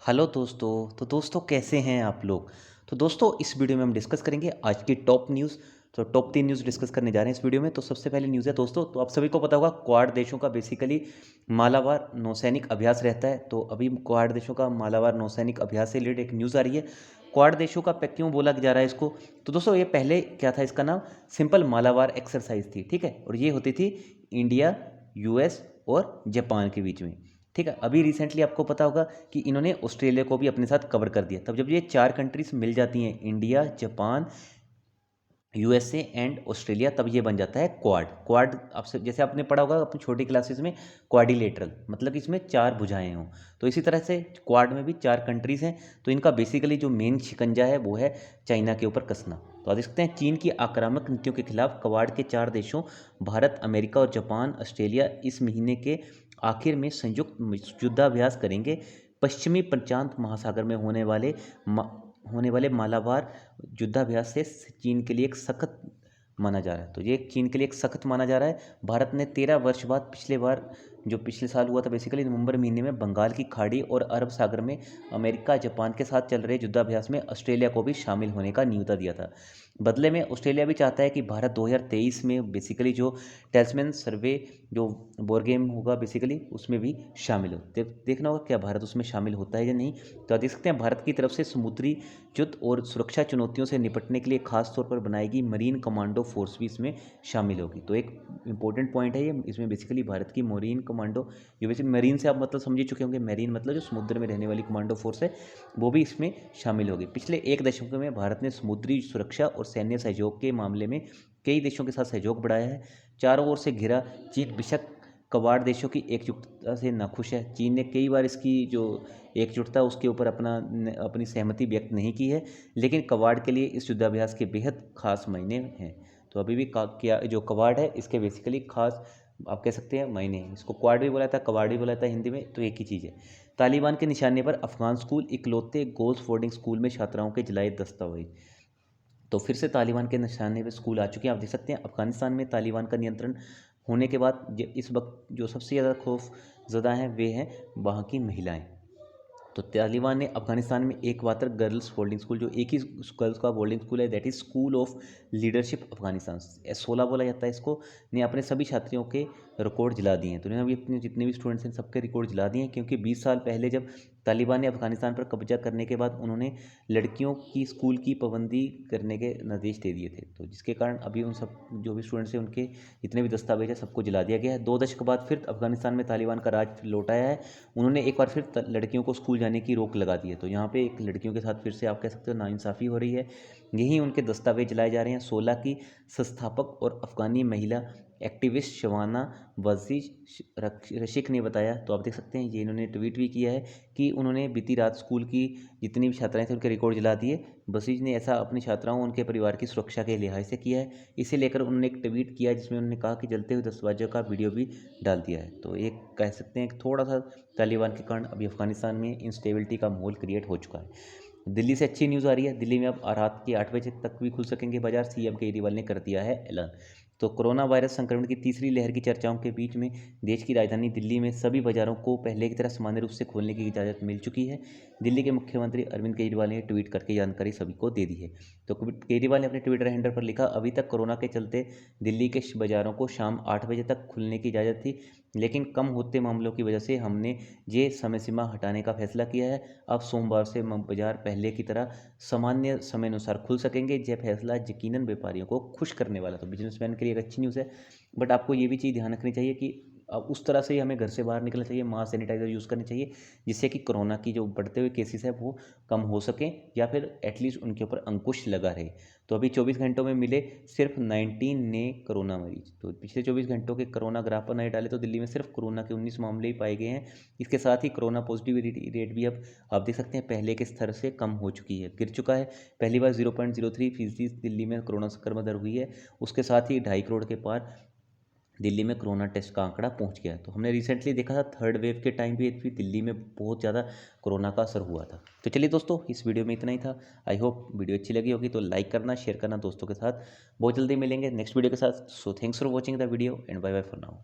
Hello दोस्तों। तो दोस्तों कैसे हैं आप लोग। तो दोस्तों इस वीडियो में हम डिस्कस करेंगे आज की टॉप न्यूज़। तो टॉप 3 न्यूज़ डिस्कस करने जा रहे हैं इस वीडियो में। तो सबसे पहले न्यूज़ है दोस्तों, तो आप सभी को पता होगा क्वाड देशों का बेसिकली मालाबार नौसैनिक अभ्यास रहता है। तो अभी क्वाड देशों का मालाबार नौसैनिक अभ्यास से रिलेटेड एक न्यूज़ आ रही है। क्वाड देशों का क्यों बोला जा रहा है इसको, तो दोस्तों ये पहले क्या था, इसका नाम सिंपल मालाबार एक्सरसाइज थी, ठीक है। और ये होती थी इंडिया, यूएस और जापान के बीच में, ठीक है। अभी रिसेंटली आपको पता होगा कि इन्होंने ऑस्ट्रेलिया को भी अपने साथ कवर कर दिया। तब जब ये 4 कंट्रीज मिल जाती हैं, India, Japan, USA and Australia, तब ये बन जाता है क्वाड। क्वाड आपसे जैसे आपने पढ़ा होगा अपनी छोटी क्लासेस में, क्वाड्रिलेटरल मतलब कि इसमें 4 भुजाएं हों। तो इसी तरह से क्वाड में भी 4 कंट्रीज हैं। तो इनका बेसिकली जो मेन शिकंजा है वो है चाइना के ऊपर कसना। तो आप देख सकते हैं चीन की आक्रामक नीतियों के खिलाफ क्वाड के 4 देशों भारत, अमेरिका और जापान, ऑस्ट्रेलिया इस महीने के आखिर में संयुक्त युद्धाभ्यास करेंगे। पश्चिमी प्रशांत महासागर में होने वाले मालाबार युद्धाभ्यास से चीन के लिए एक सख्त माना जा रहा है। तो ये चीन के लिए एक सख्त माना जा रहा है। भारत ने 13 वर्ष बाद पिछले साल हुआ था बेसिकली नवंबर महीने में, बंगाल की खाड़ी और अरब सागर में अमेरिका, जापान के साथ चल रहे युद्धाभ्यास में ऑस्ट्रेलिया को भी शामिल होने का न्योता दिया था। बदले में ऑस्ट्रेलिया भी चाहता है कि भारत 2023 में बेसिकली जो टेल्समैन सर्वे जो बोर गेम होगा बेसिकली उसमें भी शामिल हो। देखना होगा क्या भारत उसमें शामिल होता है या नहीं। तो आप देख सकते हैं भारत की तरफ से समुद्री युद्ध और सुरक्षा चुनौतियों से निपटने के लिए खास तौर पर बनाएगी मरीन कमांडो फोर्स भी इसमें शामिल होगी। तो एक इंपॉर्टेंट पॉइंट है ये, इसमें बेसिकली भारत की मरीन कमांडो, जो बेसिकली मरीन से आप मतलब समझ ही चुके होंगे, मरीन मतलब जो समुद्र में रहने वाली कमांडो फोर्स है, वो भी इसमें शामिल होगी। पिछले 1 दशक में भारत ने समुद्री सुरक्षा और सैन्य सहयोग के मामले में कई देशों के साथ सहयोग बढ़ाया है। चारों ओर से घिरा चीन बेशक कवाड़ देशों की एकजुटता से नाखुश है। चीन ने कई बार इसकी जो एकजुटता उसके ऊपर अपनी सहमति व्यक्त नहीं की है, लेकिन कवाड़ के लिए इस युद्धाभ्यास के बेहद खास मायने हैं। तो अभी भी क्या जो कवाड़ है इसके बेसिकली खास आप कह सकते हैं मायने हैं। इसको क्वाड भी बोला था, कवाड़ भी बोला था हिंदी में, तो एक ही चीज़ है। तालिबान के निशाने पर अफगान स्कूल, इकलौते गोल्स बोर्डिंग स्कूल में छात्राओं के जलाए दस्तावेज। तो फिर से तालिबान के निशाने पे स्कूल आ चुके हैं। आप देख सकते हैं अफगानिस्तान में तालिबान का नियंत्रण होने के बाद इस वक्त जो सबसे ज़्यादा खौफ ज़दा हैं वे हैं वहाँ की महिलाएं। तो तालिबान ने अफगानिस्तान में एकमात्र गर्ल्स बोर्डिंग स्कूल, जो एक ही गर्ल्स का बोर्डिंग स्कूल है, that is school of leadership Afghanistan, S16 बोला जाता है इसको, ने अपने सभी छात्रियों के रिकॉर्ड जला दिए हैं। तो उन्होंने अभी अपने जितने भी स्टूडेंट्स हैं सबके रिकॉर्ड जला दिए हैं, क्योंकि 20 साल पहले जब तालिबान ने अफगानिस्तान पर कब्जा करने के बाद उन्होंने लड़कियों की स्कूल की पाबंदी करने के निर्देश दे दिए थे। तो जिसके कारण अभी उन सब जो भी स्टूडेंट्स हैं उनके जितने भी दस्तावेज हैं सबको जला दिया गया है। 2 दशक बाद फिर अफगानिस्तान में तालिबान का राज लौटाया है। उन्होंने एक बार फिर लड़कियों को स्कूल जाने की रोक लगा दी है। तो यहाँ पे एक लड़कियों के साथ फिर से आप कह सकते हो नाइंसाफ़ी हो रही है। यही उनके दस्तावेज जलाए जा रहे हैं। 16 की संस्थापक और अफगानी महिला एक्टिविस्ट शवाना वजीज रशिक ने बताया। तो आप देख सकते हैं ये इन्होंने ट्वीट भी किया है कि उन्होंने बीती रात स्कूल की जितनी भी छात्राएं थी उनके रिकॉर्ड जला दिए। वजीज ने ऐसा अपनी छात्राओं उनके परिवार की सुरक्षा के लिहाज से किया है। इसे लेकर उन्होंने एक ट्वीट किया जिसमें उन्होंने कहा कि जलते हुए दस्तावेजों का वीडियो भी डाल दिया है। तो एक कह सकते हैं कि थोड़ा सा तालिबान के कारण अभी अफगानिस्तान में इंस्टेबिलिटी का माहौल क्रिएट हो चुका है। दिल्ली से अच्छी न्यूज़ आ रही है। दिल्ली में अब रात के 8 बजे तक भी खुल सकेंगे बाजार, सीएम केजरीवाल ने कर दिया है ऐलान। तो कोरोना वायरस संक्रमण की तीसरी लहर की चर्चाओं के बीच में देश की राजधानी दिल्ली में सभी बाजारों को पहले की तरह सामान्य रूप से खोलने की इजाज़त मिल चुकी है। दिल्ली के मुख्यमंत्री अरविंद केजरीवाल ने ट्वीट करके जानकारी सभी को दे दी है। तो केजरीवाल ने अपने ट्विटर हैंडल पर लिखा, अभी तक कोरोना के चलते दिल्ली के बाज़ारों को शाम 8 बजे तक खुलने की इजाज़त थी, लेकिन कम होते मामलों की वजह से हमने ये समय सीमा हटाने का फैसला किया है। अब सोमवार से बाजार पहले की तरह सामान्य समय अनुसार खुल सकेंगे। यह फैसला यकीनन व्यापारियों को खुश करने वाला, तो बिजनेसमैन के लिए एक अच्छी न्यूज़ है। बट आपको ये भी चीज़ ध्यान रखनी चाहिए कि अब उस तरह से ही हमें घर से बाहर निकलना चाहिए, मास्क सैनिटाइजर यूज़ करनी चाहिए, जिससे कि कोरोना की जो बढ़ते हुए केसेस है वो कम हो सकें या फिर एटलीस्ट उनके ऊपर अंकुश लगा रहे। तो अभी 24 घंटों में मिले सिर्फ 19 नए कोरोना मरीज। तो पिछले 24 घंटों के कोरोना ग्राफ पर नए डाले तो दिल्ली में सिर्फ कोरोना के 19 मामले ही पाए गए हैं। इसके साथ ही कोरोना पॉजिटिविटी रेट भी अब आप देख सकते हैं पहले के स्तर से कम हो चुकी है, गिर चुका है। पहली बार 0.03% दिल्ली में कोरोना संक्रमण दर हुई है। उसके साथ ही 2.5 करोड़ के पार दिल्ली में कोरोना टेस्ट का आंकड़ा पहुंच गया है। तो हमने रिसेंटली देखा था थर्ड वेव के टाइम भी दिल्ली में बहुत ज़्यादा कोरोना का असर हुआ था। तो चलिए दोस्तों इस वीडियो में इतना ही था। आई होप वीडियो अच्छी लगी होगी, तो लाइक करना, शेयर करना दोस्तों के साथ। बहुत जल्दी मिलेंगे नेक्स्ट वीडियो के साथ। So thanks for watching the video and bye bye for now.